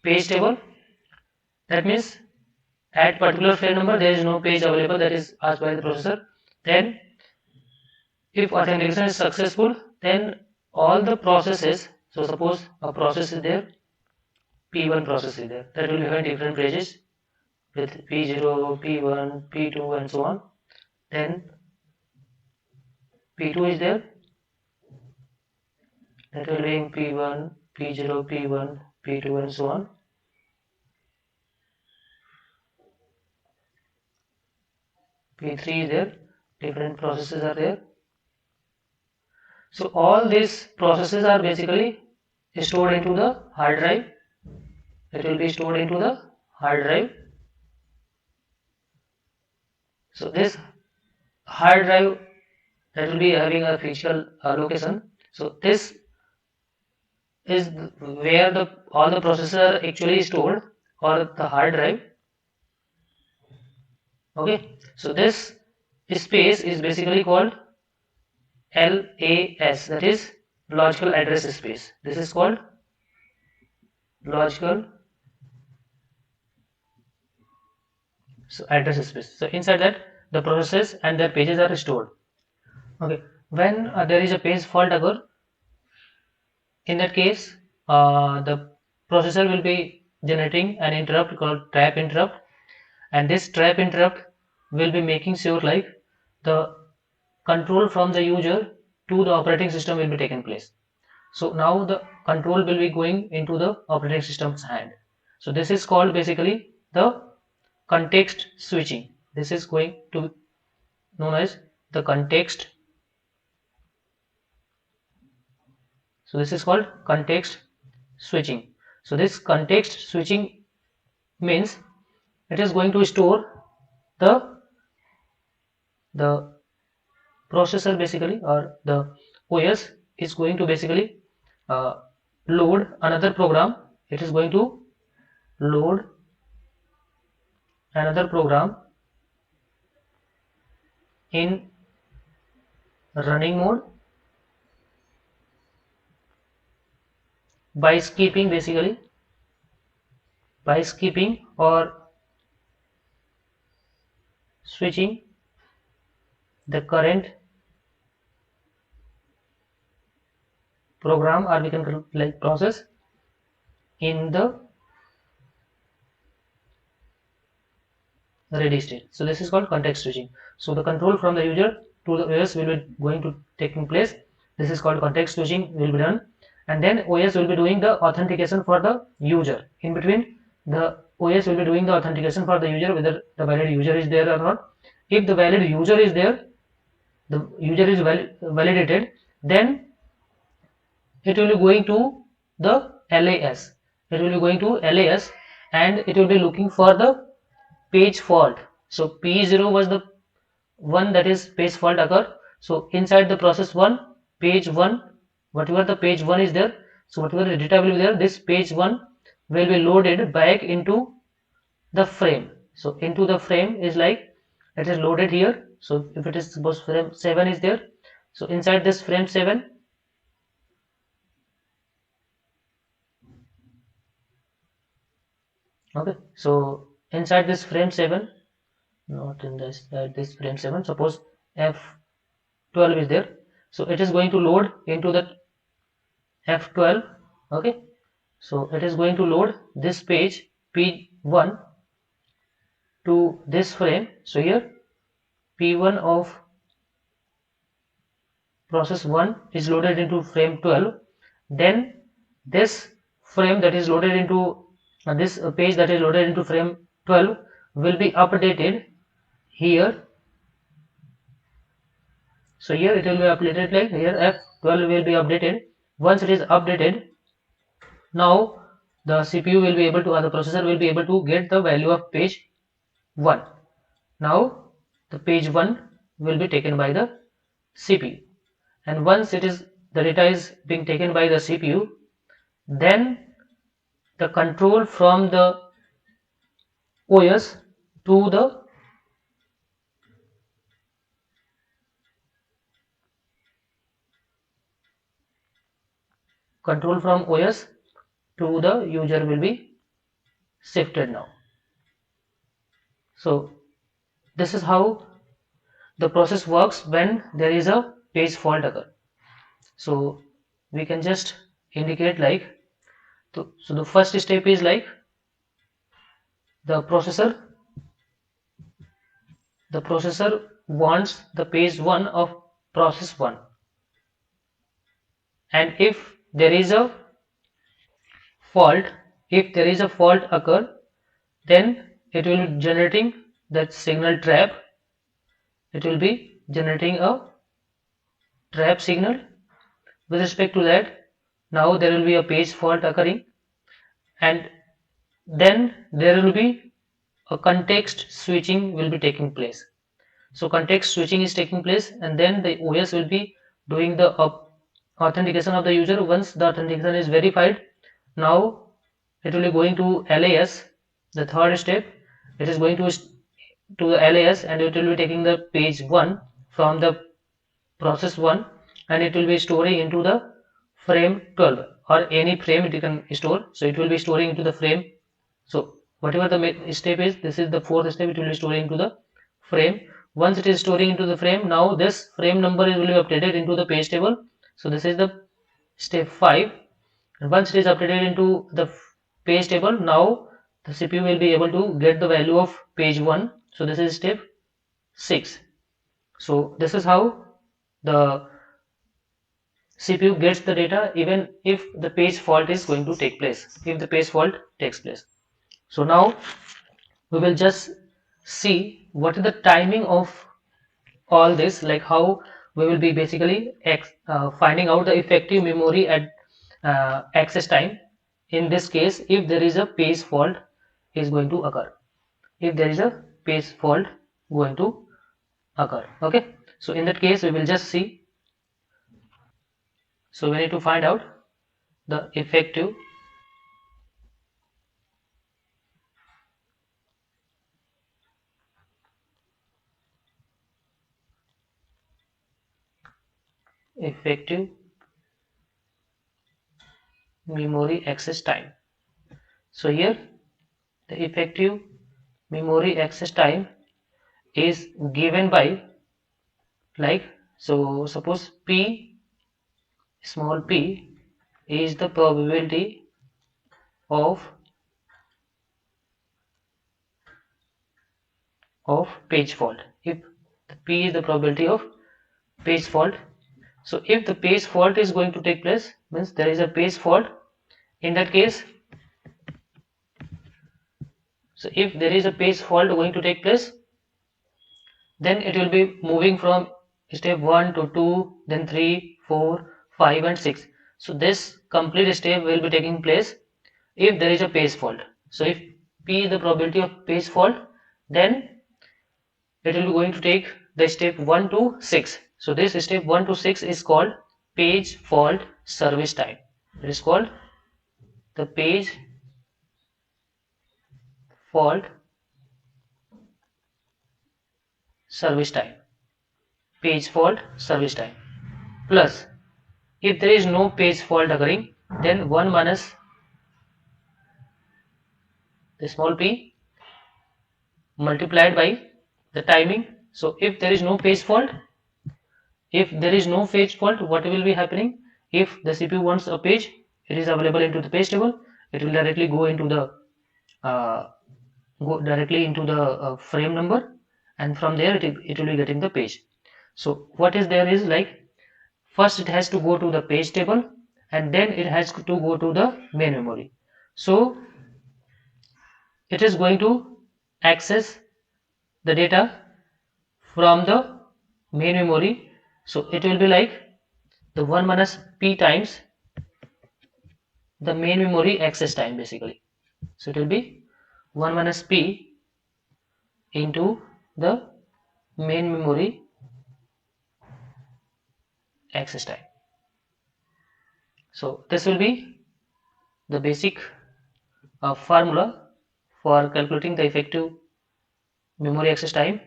page table, that means at particular frame number there is no page available that is asked by the processor. Then if authentication is successful, then all the processes, so suppose a process is there, P1 process is there, that will be having different pages with P0, P1, P2 and so on. Then P2 is there, that will be P1, P0, P1, P2 and so on. P3 is there, different processes are there. So all these processes are basically stored into the hard drive. It will be stored into the hard drive. So this hard drive, that will be having a physical location. So this is where all the processes are actually stored, or the hard drive. Okay, so this space is basically called LAS, that is logical address space. This is called logical address space. So inside that the processes and their pages are stored. Okay, when there is a page fault occur, in that case the processor will be generating an interrupt called trap interrupt, and this trap interrupt will be making sure like the control from the user to the operating system will be taken place. So now the control will be going into the operating system's hand. So this is called basically the context switching. This is going to be known as the context. So this is called context switching. So this context switching means it is going to store the processor basically, or the OS is going to basically load another program. It is going to load another program in running mode by skipping or switching the current program, or we can like process in the ready state. So this is called context switching. So the control from the user to the OS will be going to taking place. This is called context switching will be done, and then OS will be doing the authentication for the user. In between, the OS will be doing the authentication for the user, whether the valid user is there or not. If the valid user is there, the user is validated, then it will be going to the LAS. It will be going to LAS, and it will be looking for the page fault. So P0 was the one that is page fault occur. So inside the process 1, page 1, whatever the page 1 is there, so whatever the data will be there, this page 1 will be loaded back into the frame. So into the frame is like it is loaded here. So if it is suppose frame 7 is there, so inside this frame 7, okay, so inside this frame 7, not in this frame 7, suppose F12 is there, so it is going to load into the F12. Okay, so it is going to load this page P1 to this frame. So here P1 of process 1 is loaded into frame 12. Then this frame that is loaded into this page that is loaded into frame 12 will be updated here. So here it will be updated, like here F12 will be updated. Once it is updated, now the CPU will be able to, or the processor will be able to get the value of page 1. Now the page 1 will be taken by the CPU, and once it is the data is being taken by the CPU, then the control from the OS to the control from OS to the user will be shifted now. So this is how the process works when there is a page fault occur. So we can just indicate like, so the first step is like the processor wants the page 1 of process 1, and fault if there is a fault occur, then it will be generating that signal trap. It will be generating a trap signal. With respect to that, now there will be a page fault occurring, and then there will be a context switching will be taking place. So context switching is taking place, and then the OS will be doing the authentication of the user. Once the authentication is verified, now it will be going to LAS. The third step, it is going to the LAS, and it will be taking the page 1 from the process 1, and it will be storing into the frame 12 or any frame it can store. So it will be storing into the frame. So whatever the step is, this is the fourth step, it will be storing into the frame. Once it is storing into the frame, now this frame number will be updated into the page table. So this is the step 5, and once it is updated into the page table, now the CPU will be able to get the value of page 1. So this is step 6. So this is how the CPU gets the data even if the page fault is going to take place, if the page fault takes place. So now we will just see what is the timing of all this, like how we will be basically finding out the effective memory at access time. In this case, if there is a page fault is going to occur, if there is a page fault going to occur. Okay, so in that case we will just see. So we need to find out the effective memory access time. So here the effective memory access time is given by, like, so suppose p small p is the probability of of page fault. If the P is the probability of page fault, so if the page fault is going to take place, means there is a page fault, in that case, so if there is a page fault going to take place, then it will be moving from step 1 to 2, then 3, 4, 5 and 6. So this complete step will be taking place if there is a page fault. So if P is the probability of page fault, then it will be going to take the step 1 to 6. So this step 1 to 6 is called page fault service time. It is called the page fault service time. Page fault service time. Plus, if there is no page fault occurring, then 1 minus the small p multiplied by the timing. So if there is no page fault, what will be happening? If the CPU wants a page, it is available into the page table, it will directly go into the frame number, and from there it will be getting the page. So what is there is like, first it has to go to the page table and then it has to go to the main memory. So it is going to access the data from the main memory. So it will be like the 1 minus p times the main memory access time basically. So it will be 1 minus p into the main memory access time. So this will be the basic formula for calculating the effective memory access time.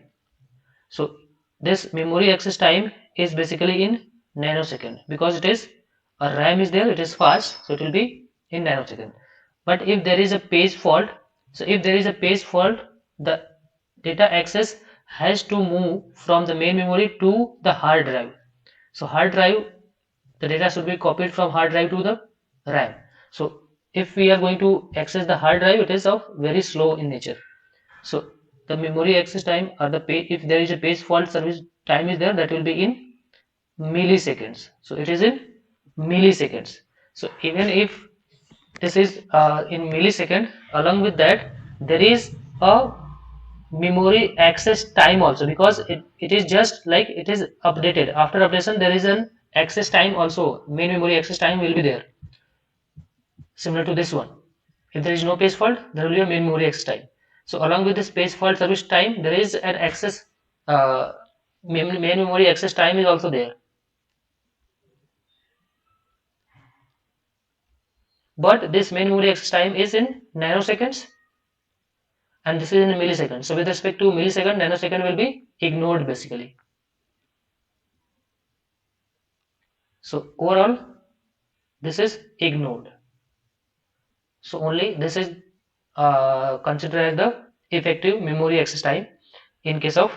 So this memory access time is basically in nanosecond, because it is a RAM is there, it is fast, so it will be in nanosecond. But if there is a page fault, the data access has to move from the main memory to the hard drive. So hard drive, the data should be copied from hard drive to the RAM. So if we are going to access the hard drive, it is of very slow in nature. So the memory access time, or the page, if there is a page fault service time is there, that will be in milliseconds. So it is in milliseconds. So even if this is in millisecond, along with that there is a memory access time also, because it is just like it is updated. After updation there is an access time also, main memory access time will be there, similar to this one. If there is no page fault, there will be a main memory access time. So along with this page fault service time, there is an access main memory access time is also there. But this main memory access time is in nanoseconds and this is in milliseconds. So with respect to millisecond, nanosecond will be ignored basically. So overall, this is ignored. So only this is considered as the effective memory access time in case of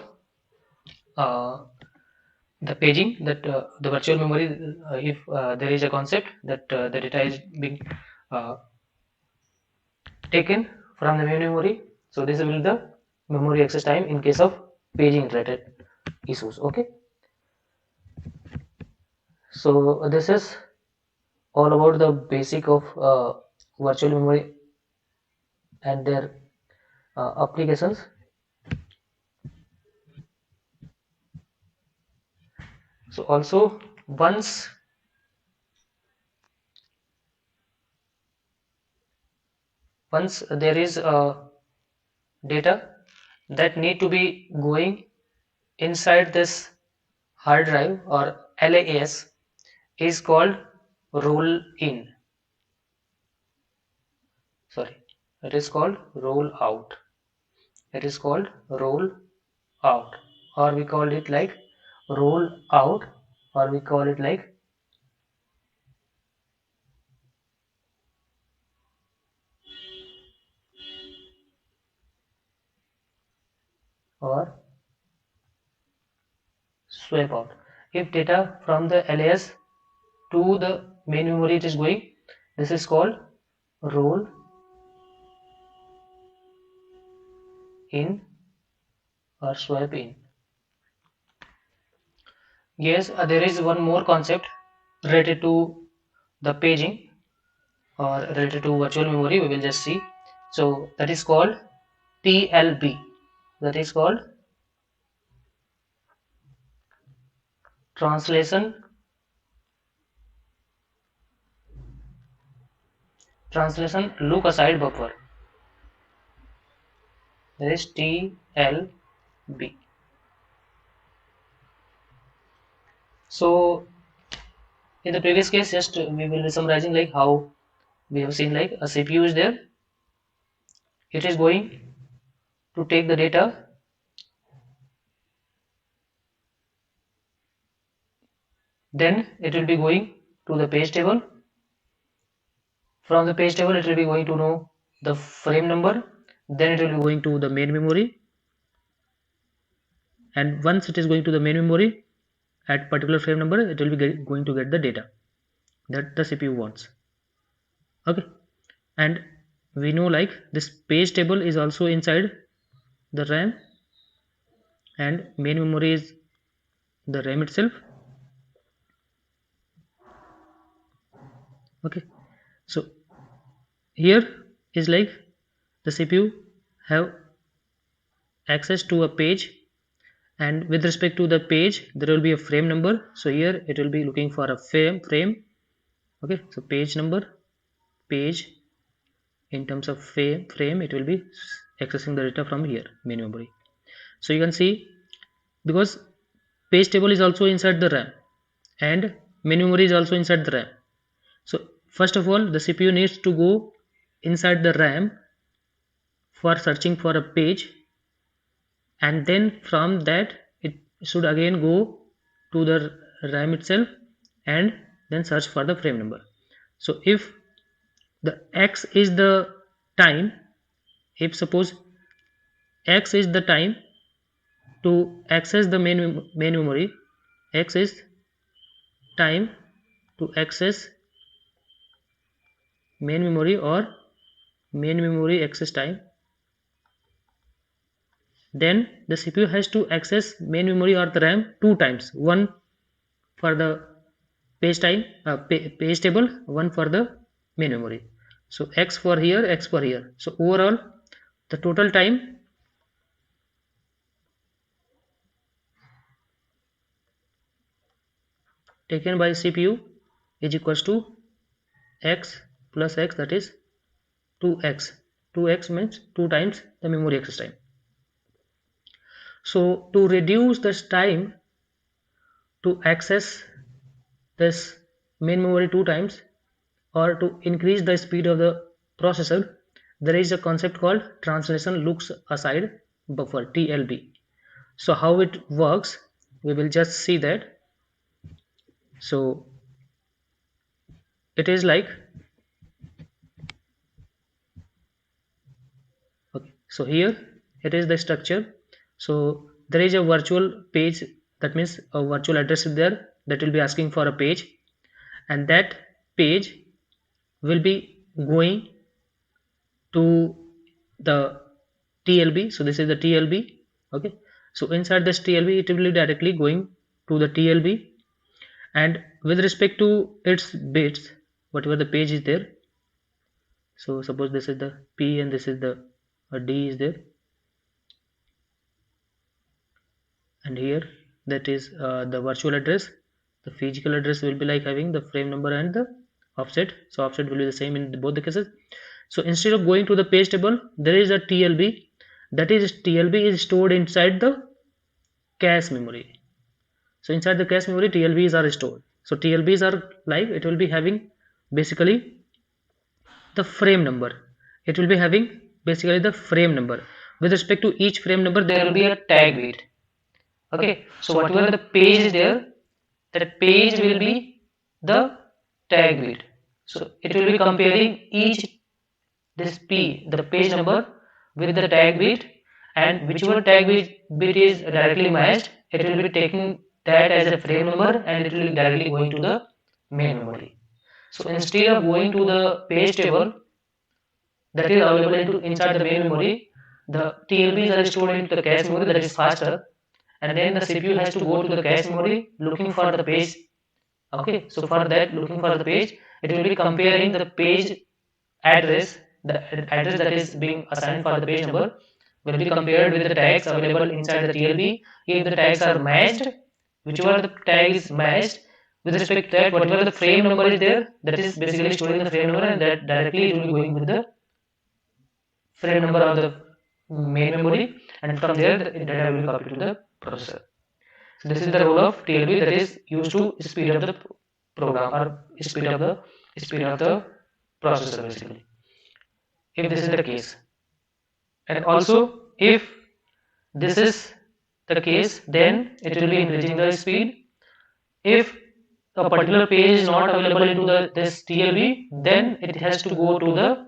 uh, the paging, that the virtual memory, if there is a concept that the data is being uh, taken from the main memory. So this will be the memory access time in case of paging related issues. Okay, so this is all about the basic of virtual memory and their applications. So also once there is data that need to be going inside this hard drive or LAS, is called roll in. Sorry, it is called roll out. It is called roll out, or we call it like roll out, or we call it like or swap out. If data from the LAS to the main memory it is going, this is called roll in or swap in. Yes, there is one more concept related to the paging or related to virtual memory. We will just see. So that is called TLB. That is called translation Lookaside buffer. That is TLB. So in the previous case, just we will be summarizing like how we have seen like a CPU is there. It is going to take the data, then it will be going to the page table. From the page table, it will be going to know the frame number, then it will be going to the main memory, and once it is going to the main memory at particular frame number, it will be going to get the data that the CPU wants. Okay, and we know like this page table is also inside the RAM, and main memory is the RAM itself. Okay, so here is like the CPU have access to a page, and with respect to the page there will be a frame number. So here it will be looking for a frame. Okay, so page number, page, in terms of frame it will be accessing the data from here, main memory. So you can see, because page table is also inside the RAM and main memory is also inside the RAM, so first of all the CPU needs to go inside the RAM for searching for a page, and then from that it should again go to the RAM itself and then search for the frame number. So if the x is the time, if suppose x is the time to access the main memory, x is time to access main memory or main memory access time, then the CPU has to access main memory or the RAM two times, one for the page table, one for the main memory. So x for here, x for here. So overall the total time taken by CPU is equals to x plus x, that is 2x. 2x means 2 times the memory access time. So to reduce this time to access this main memory 2 times, or to increase the speed of the processor, there is a concept called translation looks aside buffer, TLB. So how it works, we will just see that. So it is like, okay, so here it is the structure. So there is a virtual page, that means a virtual address is there that will be asking for a page, and that page will be going to the TLB. So this is the TLB. Okay, so inside this TLB it will be directly going to the TLB, and with respect to its bits, whatever the page is there, so suppose this is the P and this is the D is there, and here that is the virtual address. The physical address will be like having the frame number and the offset, so offset will be the same in both the cases. So instead of going to the page table, there is a TLB, that is TLB is stored inside the cache memory. So inside the cache memory TLBs are stored. So TLBs are like, it will be having basically the frame number, it will be having basically the frame number. With respect to each frame number there will be a tag bit. Okay, so whatever the page is there, that page will be the tag bit. So it will be comparing each this P, the page number, with the tag bit, and whichever tag bit is directly matched, it will be taking that as a frame number and it will be directly going to the main memory. So instead of going to the page table that is available inside the main memory, the TLBs are stored into the cache memory, that is faster, and then the CPU has to go to the cache memory looking for the page. Okay, so for that looking for the page, it will be comparing the page address, the address that is being assigned for the page number will be compared with the tags available inside the TLB. If the tags are matched, whichever the tag is matched, with respect to that, whatever the frame number is there, that is basically storing the frame number, and that directly it will be going with the frame number of the main memory, and from there the data will be copied to the processor. So this is the role of TLB, that is used to speed up the program or speed up the processor basically. If this is the case, and also if this is the case, then it will be increasing the speed. If a particular page is not available into this TLB, then it has to go to the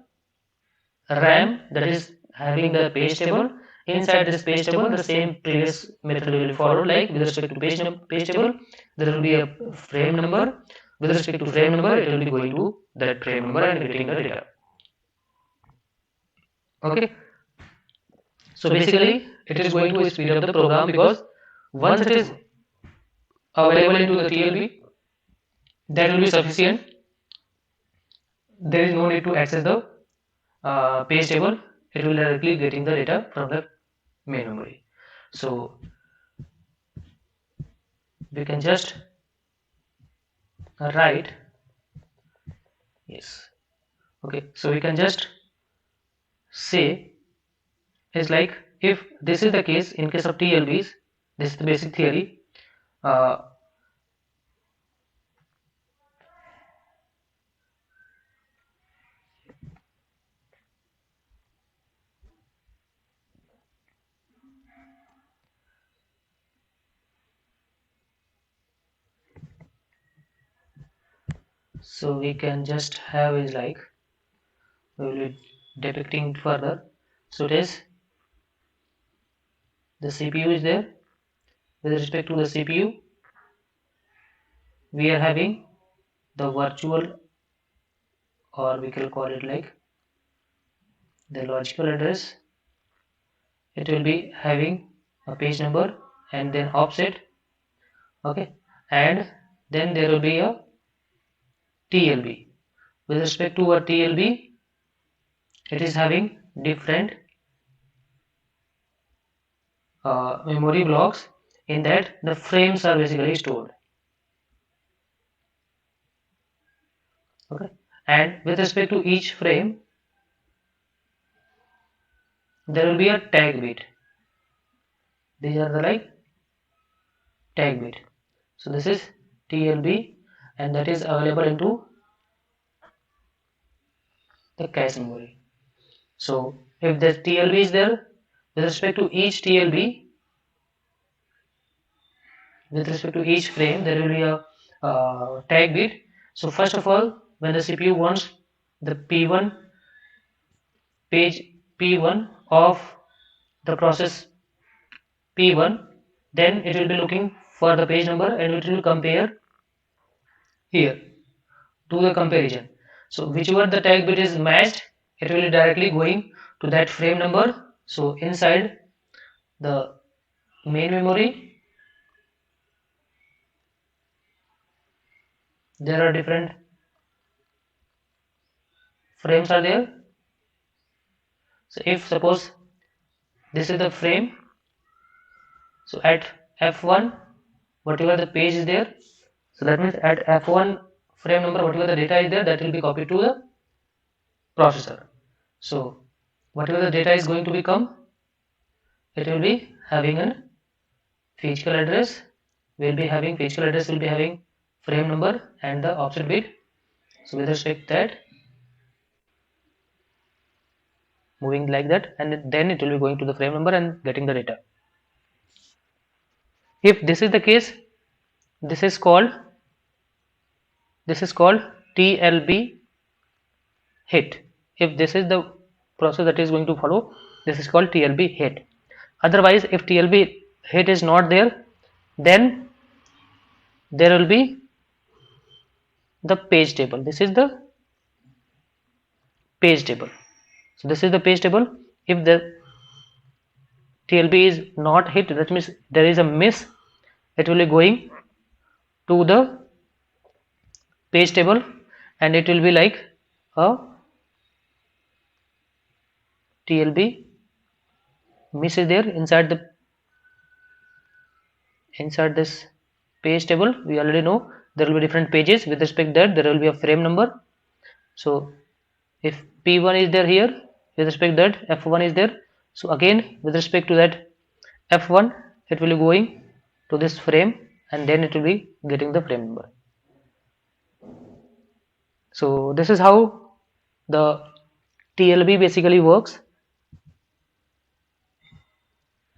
RAM, that is having the page table. Inside this page table, the same previous method will be followed, like with respect to page table, there will be a frame number. With respect to frame number, it will be going to that frame number and getting the data. Okay. So basically, it is going to speed up the program, because once it is available into the TLB, that will be sufficient. There is no need to access the page table. It will directly getting the data from the main memory. So we can just write, yes, okay, so we can just say is like, if this is the case in case of TLBs, this is the basic theory. So we can just have is like, we will be depicting further. So it is the CPU is there. With respect to the CPU, we are having the virtual, or we can call it like the logical address. It will be having a page number and then offset. Okay, and then there will be a TLB. With respect to a TLB, it is having different memory blocks. In that, the frames are basically stored. Okay, and with respect to each frame, there will be a tag bit. These are the like tag bit. So this is TLB, and that is available into the cache memory. So if the TLB is there, with respect to each TLB, with respect to each frame, there will be a tag bit. So first of all, when the CPU wants the P1 page P1 of the process P1, then it will be looking for the page number and it will compare here, do the comparison. So whichever the tag bit is matched, it will be directly going to that frame number. So inside the main memory, there are different frames are there. So if suppose this is the frame, so at F1, whatever the page is there, so that means at F1 frame number, whatever the data is there, that will be copied to the processor. So whatever the data is going to become, it will be having a physical address, will be having physical address, will be having frame number and the offset bit. So with respect to that, moving like that, and then it will be going to the frame number and getting the data. If this is the case, this is called TLB hit. If this is the process that is going to follow, this is called TLB hit. Otherwise, if TLB hit is not there, then there will be the page table. This is the page table. So this is the page table. If the TLB is not hit, that means there is a miss, it will be going to the page table, and it will be like a TLB miss is there inside this page table. We already know there will be different pages. With respect that, there will be a frame number. So if P1 is there here, with respect that F1 is there, so again with respect to that F1, it will be going to this frame, and then it will be getting the frame number. So this is how the TLB basically works.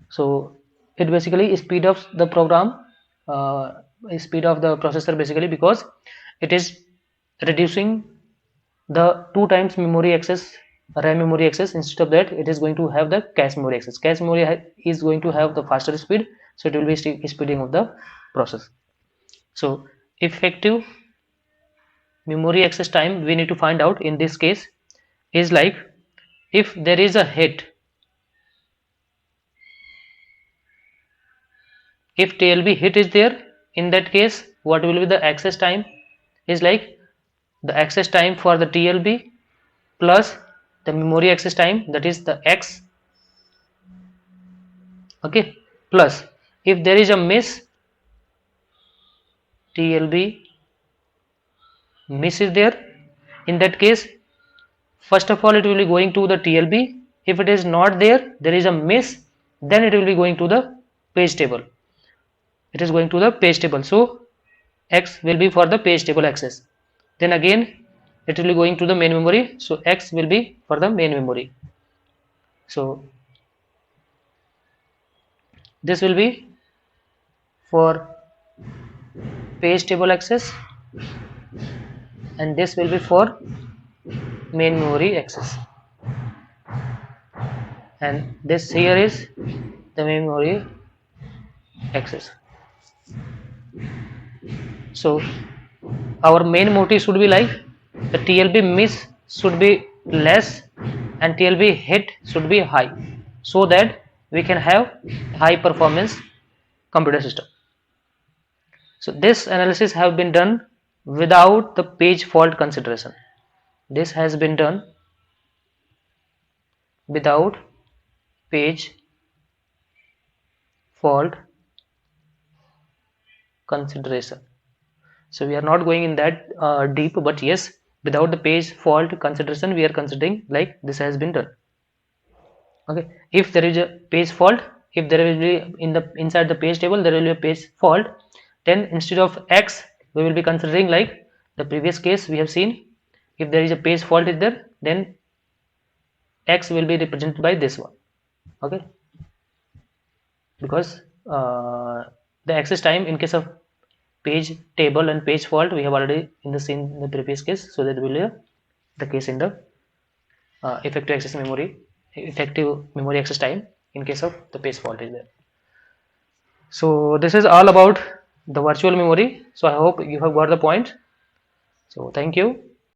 So it basically speed up the program, speed of the processor basically, because it is reducing the 2 times memory access, RAM memory access. Instead of that, it is going to have the cache memory access. Cache memory is going to have the faster speed, so it will be speeding of the process. So effective memory access time we need to find out in this case is like, if there is a hit, if TLB hit is there, in that case what will be the access time is like the access time for the TLB plus the memory access time, that is the X, okay, plus if there is a miss, TLB miss is there, in that case first of all it will be going to the TLB. If it is not there, there is a miss, then it will be going to the page table. It is going to the page table, so X will be for the page table access. Then again it will be going to the main memory, so X will be for the main memory. So this will be for page table access, and this will be for main memory access, and this here is the main memory access. So our main motive should be like the TLB miss should be less and TLB hit should be high, so that we can have high performance computer system. So this analysis have been done without the page fault consideration. This has been done without page fault consideration. So we are not going in that deep, but yes, without the page fault consideration, we are considering like this has been done. Okay, if there is a page fault, if there will be inside the page table there will be a page fault, then instead of X we will be considering like the previous case we have seen. If there is a page fault is there, then X will be represented by this one. Okay, because the access time in case of page table and page fault we have already seen in the previous case, so that will be the case in the effective memory access time in case of the page fault is there. So this is all about the virtual memory. So I hope you have got the point. So thank you.